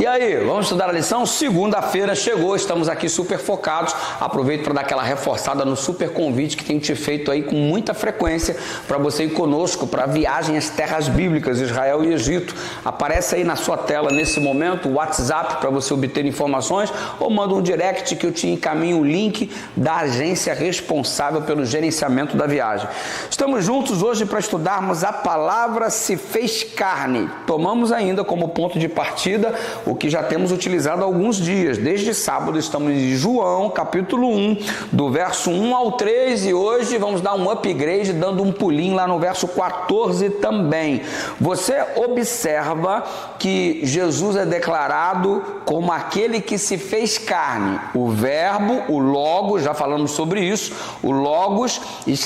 E aí, vamos estudar a lição? Segunda-feira chegou, estamos aqui super focados. Aproveito para dar aquela reforçada no super convite que tenho te feito aí com muita frequência para você ir conosco para a viagem às terras bíblicas, Israel e Egito. Aparece aí na sua tela nesse momento o WhatsApp para você obter informações, ou manda um direct que eu te encaminho o link da agência responsável pelo gerenciamento da viagem. Estamos juntos hoje para estudarmos a palavra se fez carne. Tomamos ainda como ponto de partida o que já temos utilizado há alguns dias. Desde sábado estamos em João, capítulo 1, do verso 1 ao 3, e hoje vamos dar um upgrade, dando um pulinho lá no verso 14 também. Você observa que Jesus é declarado como aquele que se fez carne. O verbo, o logos, já falamos sobre isso, o logos,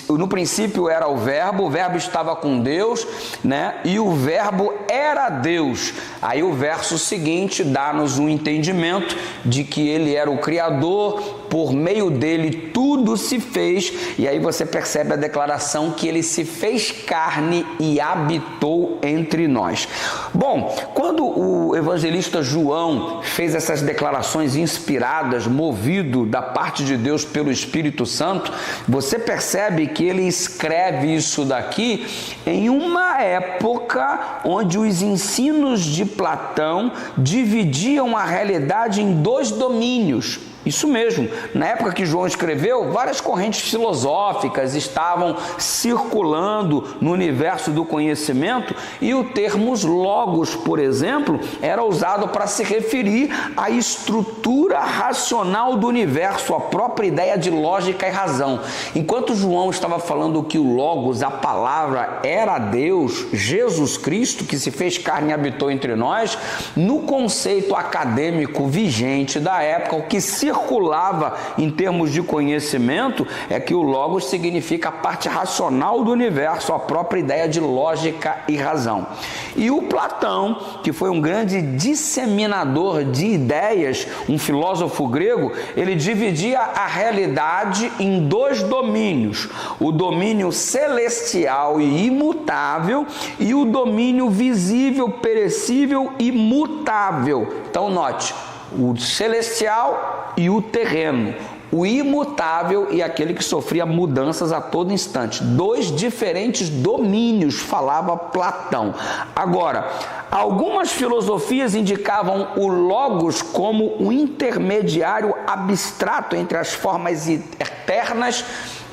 no princípio era o verbo estava com Deus, né? E o verbo era Deus. Aí o verso seguinte dá-nos um entendimento de que ele era o Criador, por meio dele tudo se fez, e aí você percebe a declaração que ele se fez carne e habitou entre nós. Bom, quando o evangelista João fez essas declarações inspiradas, movido da parte de Deus pelo Espírito Santo, você percebe que ele escreve isso daqui em uma época onde os ensinos de Platão dividiam a realidade em dois domínios. Isso mesmo, na época que João escreveu, várias correntes filosóficas estavam circulando no universo do conhecimento, e o termo logos, por exemplo, era usado para se referir à estrutura racional do universo, a própria ideia de lógica e razão. Enquanto João estava falando que o logos, a palavra, era Deus, Jesus Cristo, que se fez carne e habitou entre nós, no conceito acadêmico vigente da época, o que circulava em termos de conhecimento é que o logos significa a parte racional do universo, a própria ideia de lógica e razão. E o Platão, que foi um grande disseminador de ideias, um filósofo grego, ele dividia a realidade em dois domínios: o domínio celestial e imutável e o domínio visível, perecível e mutável. Então note, o celestial e o terreno, o imutável e aquele que sofria mudanças a todo instante. Dois diferentes domínios, falava Platão. Agora, algumas filosofias indicavam o logos como um intermediário abstrato entre as formas eternas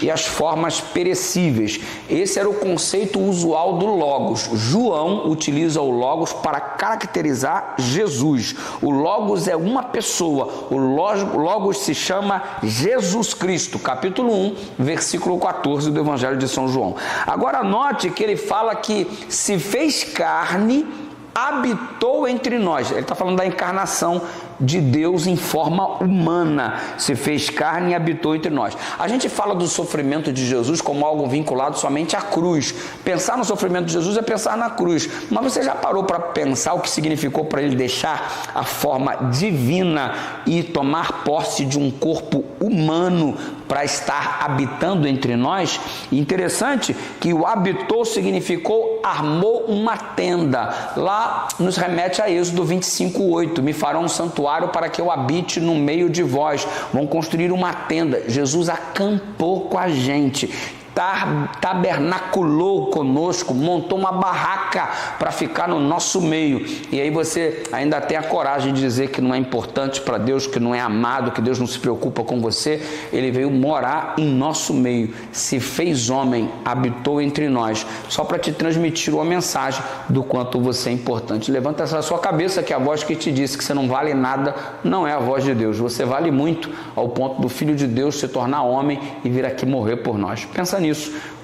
e as formas perecíveis. Esse era o conceito usual do logos. João utiliza o logos para caracterizar Jesus. O logos é uma pessoa. O logos se chama Jesus Cristo. Capítulo 1, versículo 14 do Evangelho de São João. Agora note que ele fala que se fez carne, habitou entre nós. Ele está falando da encarnação de Deus em forma humana, se fez carne e habitou entre nós. A gente fala do sofrimento de Jesus como algo vinculado somente à cruz. Pensar no sofrimento de Jesus é pensar na cruz. Mas você já parou para pensar o que significou para ele deixar a forma divina e tomar posse de um corpo humano para estar habitando entre nós? Interessante que o habitou significou armou uma tenda. Lá nos remete a Êxodo 25:8. Me farão um santuário para que eu habite no meio de vós. Vão construir uma tenda. Jesus acampou com a gente, tabernaculou conosco, montou uma barraca para ficar no nosso meio. E aí você ainda tem a coragem de dizer que não é importante para Deus, que não é amado, que Deus não se preocupa com você. Ele veio morar em nosso meio, se fez homem, habitou entre nós, só para te transmitir uma mensagem do quanto você é importante. Levanta essa sua cabeça, que a voz que te disse que você não vale nada não é a voz de Deus. Você vale muito, ao ponto do Filho de Deus se tornar homem e vir aqui morrer por nós. Pensa nisso.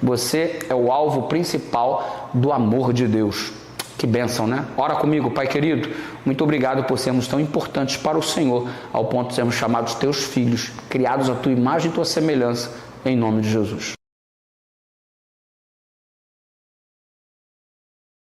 Você é o alvo principal do amor de Deus. Que bênção, né? Ora comigo, Pai querido. Muito obrigado por sermos tão importantes para o Senhor, ao ponto de sermos chamados teus filhos, criados à tua imagem e tua semelhança, em nome de Jesus.